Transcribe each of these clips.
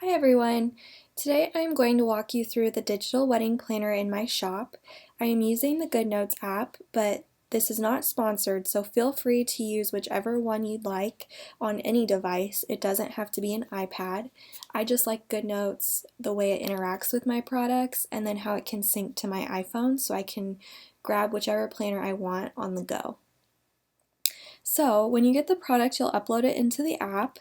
Hi everyone! Today I'm going to walk you through the digital wedding planner in my shop. I am using the GoodNotes app, but this is not sponsored, so feel free to use whichever one you'd like on any device. It doesn't have to be an iPad. I just like GoodNotes, the way it interacts with my products, and then how it can sync to my iPhone so I can grab whichever planner I want on the go. So when you get the product, you'll upload it into the app,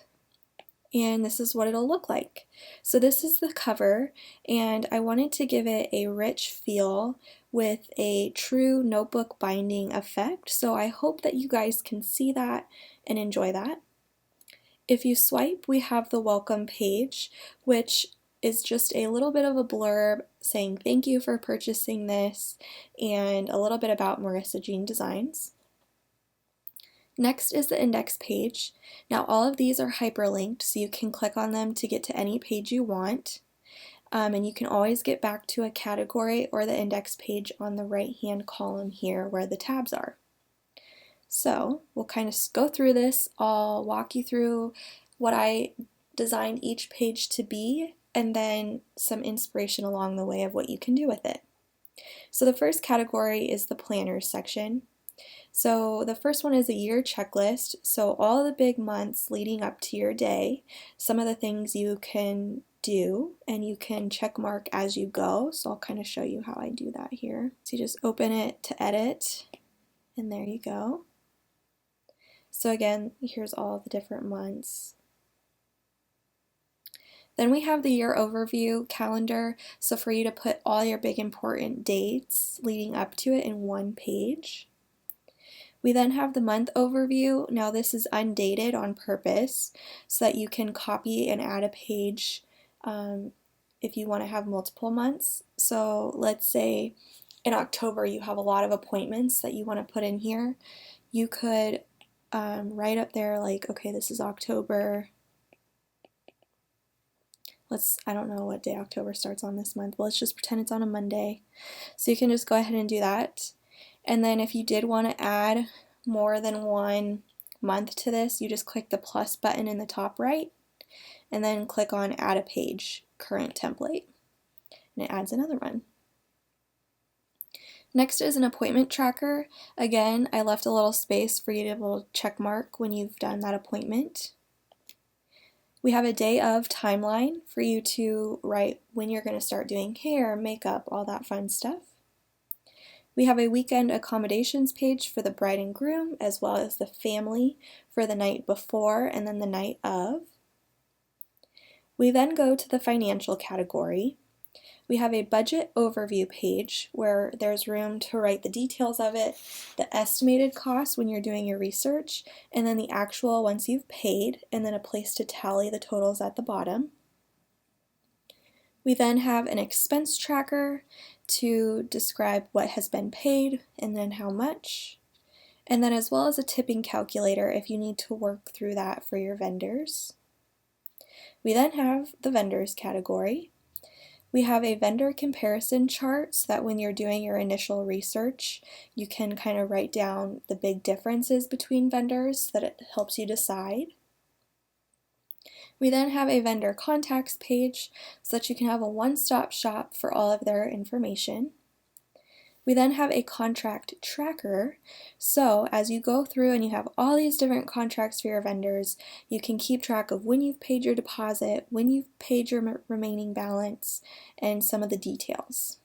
and this is what it'll look like. So this is the cover, and I wanted to give it a rich feel with a true notebook binding effect, so I hope that you guys can see that and enjoy that. If you swipe, we have the welcome page, which is just a little bit of a blurb saying thank you for purchasing this and a little bit about Marisa Jean Designs. Next is the index page. Now all of these are hyperlinked, so you can click on them to get to any page you want. And you can always get back to a category or the index page on the right hand column here where the tabs are. So we'll kind of go through this. I'll walk you through what I designed each page to be and then some inspiration along the way of what you can do with it. So the first category is the planners section. So the first one is a year checklist. So all the big months leading up to your day, some of the things you can do, and you can check mark as you go. So I'll kind of show you how I do that here. So you just open it to edit, and there you go. So again, here's all the different months. Then we have the year overview calendar, so for you to put all your big important dates leading up to it in one page. We then have the month overview. Now this is undated on purpose so that you can copy and add a page if you want to have multiple months. So let's say in October you have a lot of appointments that you want to put in here. You could write up there like, okay, this is October. I don't know what day October starts on this month, but let's just pretend it's on a Monday. So you can just go ahead and do that. And then if you did want to add more than one month to this, you just click the plus button in the top right and then click on add a page, current template, and it adds another one. Next is an appointment tracker. Again, I left a little space for you to be able to check mark when you've done that appointment. We have a day of timeline for you to write when you're going to start doing hair, makeup, all that fun stuff. We have a weekend accommodations page for the bride and groom, as well as the family for the night before and then the night of. We then go to the financial category. We have a budget overview page where there's room to write the details of it, the estimated cost when you're doing your research, and then the actual once you've paid, and then a place to tally the totals at the bottom. We then have an expense tracker to describe what has been paid and then how much, and then as well as a tipping calculator if you need to work through that for your vendors. We then have the vendors category. We have a vendor comparison chart so that when you're doing your initial research, you can kind of write down the big differences between vendors so that it helps you decide. We then have a vendor contacts page so that you can have a one-stop shop for all of their information. We then have a contract tracker, so as you go through and you have all these different contracts for your vendors, you can keep track of when you've paid your deposit, when you've paid your remaining balance, and some of the details.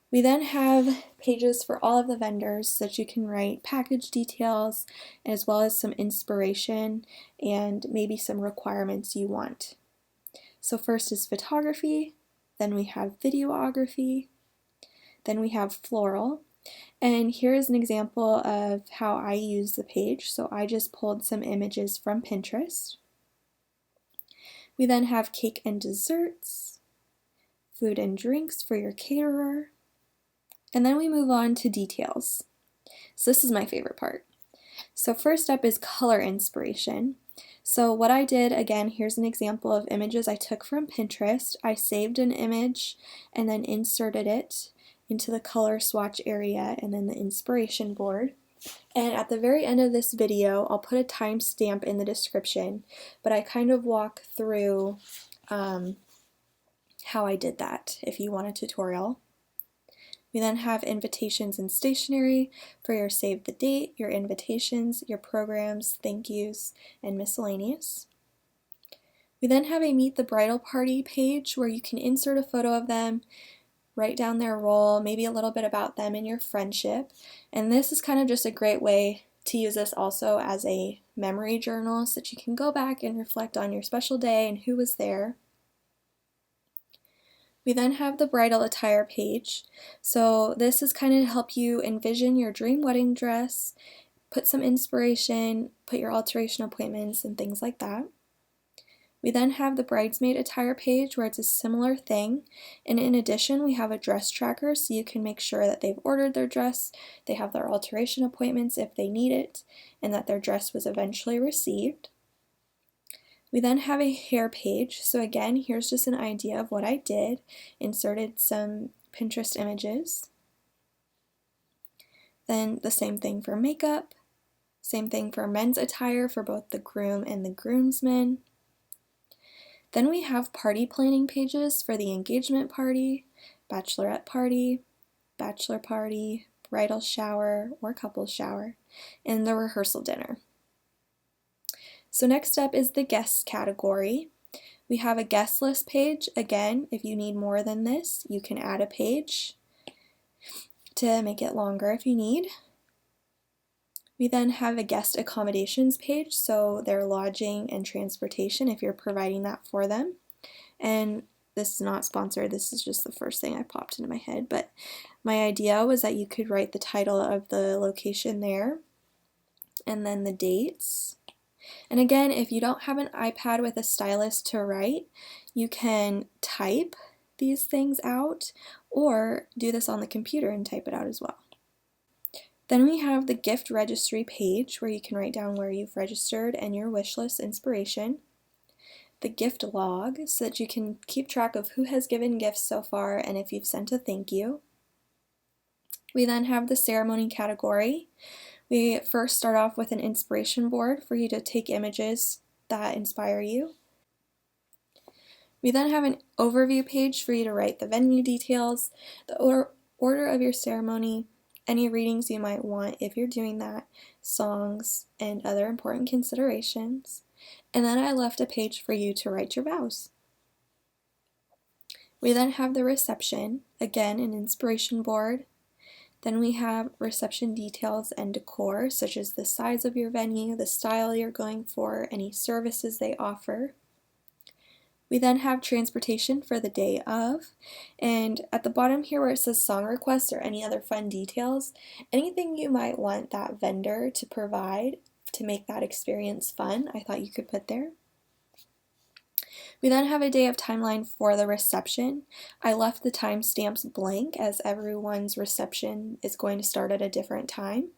We then have pages for all of the vendors so that you can write package details as well as some inspiration and maybe some requirements you want. So first is photography, then we have videography, then we have floral, and here is an example of how I use the page. So I just pulled some images from Pinterest. We then have cake and desserts, food and drinks for your caterer, and then we move on to details. So this is my favorite part. So first up is color inspiration. So what I did, again, here's an example of images I took from Pinterest. I saved an image and then inserted it into the color swatch area and then the inspiration board. And at the very end of this video, I'll put a timestamp in the description, but I kind of walk through how I did that if you want a tutorial. We then have invitations and stationery for your save the date, your invitations, your programs, thank yous, and miscellaneous. We then have a meet the bridal party page where you can insert a photo of them, write down their role, maybe a little bit about them and your friendship. And this is kind of just a great way to use this also as a memory journal so that you can go back and reflect on your special day and who was there. We then have the bridal attire page. So this is kind of to help you envision your dream wedding dress, put some inspiration, put your alteration appointments and things like that. We then have the bridesmaid attire page where it's a similar thing, and in addition we have a dress tracker so you can make sure that they've ordered their dress, they have their alteration appointments if they need it, and that their dress was eventually received. We then have a hair page, so again here's just an idea of what I did, inserted some Pinterest images. Then the same thing for makeup, same thing for men's attire for both the groom and the groomsmen. Then we have party planning pages for the engagement party, bachelorette party, bachelor party, bridal shower or couples shower, and the rehearsal dinner. So next up is the guests category. We have a guest list page. Again, if you need more than this, you can add a page to make it longer if you need. We then have a guest accommodations page, so their lodging and transportation if you're providing that for them. And this is not sponsored, this is just the first thing I popped into my head, but my idea was that you could write the title of the location there and then the dates. And again, if you don't have an iPad with a stylus to write, you can type these things out or do this on the computer and type it out as well. Then we have the gift registry page where you can write down where you've registered and your wish list inspiration. The gift log so that you can keep track of who has given gifts so far and if you've sent a thank you. We then have the ceremony category. We first start off with an inspiration board for you to take images that inspire you. We then have an overview page for you to write the venue details, the order of your ceremony, any readings you might want if you're doing that, songs, and other important considerations. And then I left a page for you to write your vows. We then have the reception, again an inspiration board. Then we have reception details and decor, such as the size of your venue, the style you're going for, any services they offer. We then have transportation for the day of, and at the bottom here where it says song requests or any other fun details, anything you might want that vendor to provide to make that experience fun, I thought you could put there. We then have a day of timeline for the reception. I left the timestamps blank as everyone's reception is going to start at a different time,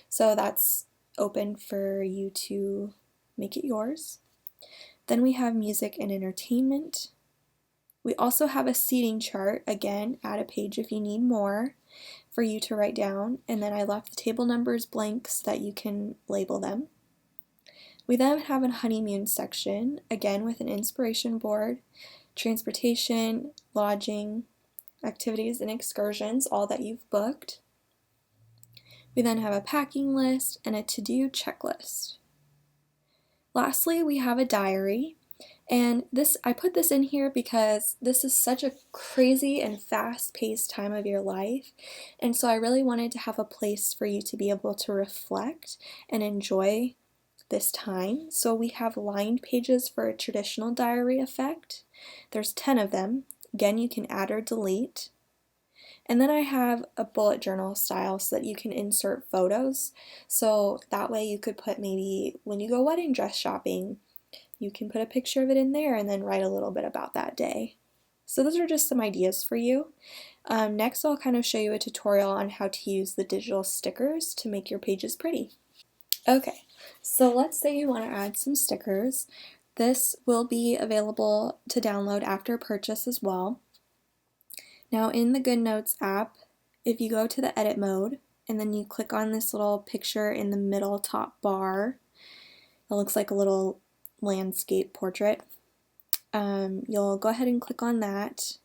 so that's open for you to make it yours. Then we have music and entertainment. We also have a seating chart, again, add a page if you need more for you to write down, and then I left the table numbers blank so that you can label them. We then have a honeymoon section, again with an inspiration board, transportation, lodging, activities and excursions, all that you've booked. We then have a packing list and a to-do checklist. Lastly, we have a diary, and I put this in here because this is such a crazy and fast-paced time of your life, and so I really wanted to have a place for you to be able to reflect and enjoy this time. So we have lined pages for a traditional diary effect. There's 10 of them. Again, you can add or delete. And then I have a bullet journal style so that you can insert photos. So that way you could put maybe when you go wedding dress shopping, you can put a picture of it in there and then write a little bit about that day. So those are just some ideas for you. Next I'll kind of show you a tutorial on how to use the digital stickers to make your pages pretty. Okay, so let's say you want to add some stickers. This will be available to download after purchase as well. Now in the GoodNotes app, if you go to the edit mode and then you click on this little picture in the middle top bar. It looks like a little landscape portrait. You'll go ahead and click on that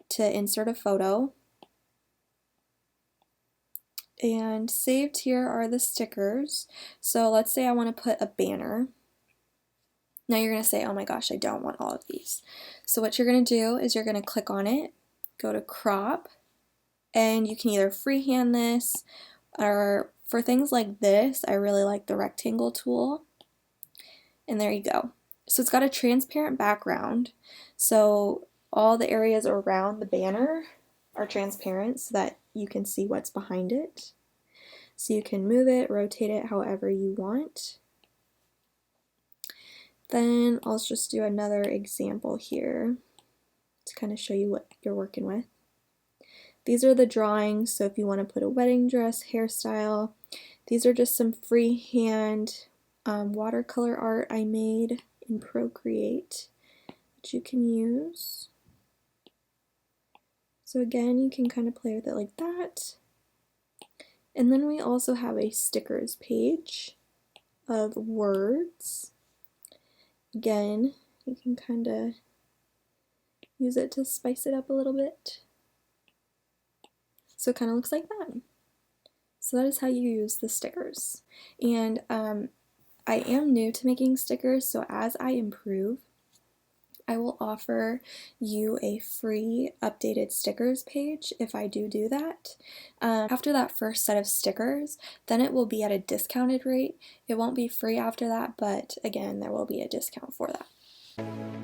to insert a photo. And saved here are the stickers. So let's say I want to put a banner. Now you're going to say, oh my gosh, I don't want all of these. So what you're going to do is you're going to click on it, go to crop, and you can either freehand this, or for things like this, I really like the rectangle tool. And there you go. So it's got a transparent background. So all the areas around the banner are transparent so that you can see what's behind it. So you can move it, rotate it however you want. Then I'll just do another example here to kind of show you what you're working with. These are the drawings, so if you want to put a wedding dress, hairstyle, these are just some freehand watercolor art I made in Procreate that you can use. So again, you can kind of play with it like that. And then we also have a stickers page of words. Again, you can kind of use it to spice it up a little bit. So it kind of looks like that. So that is how you use the stickers. And I am new to making stickers, so as I improve, I will offer you a free updated stickers page if I do that. After that first set of stickers, then it will be at a discounted rate. It won't be free after that, but again, there will be a discount for that.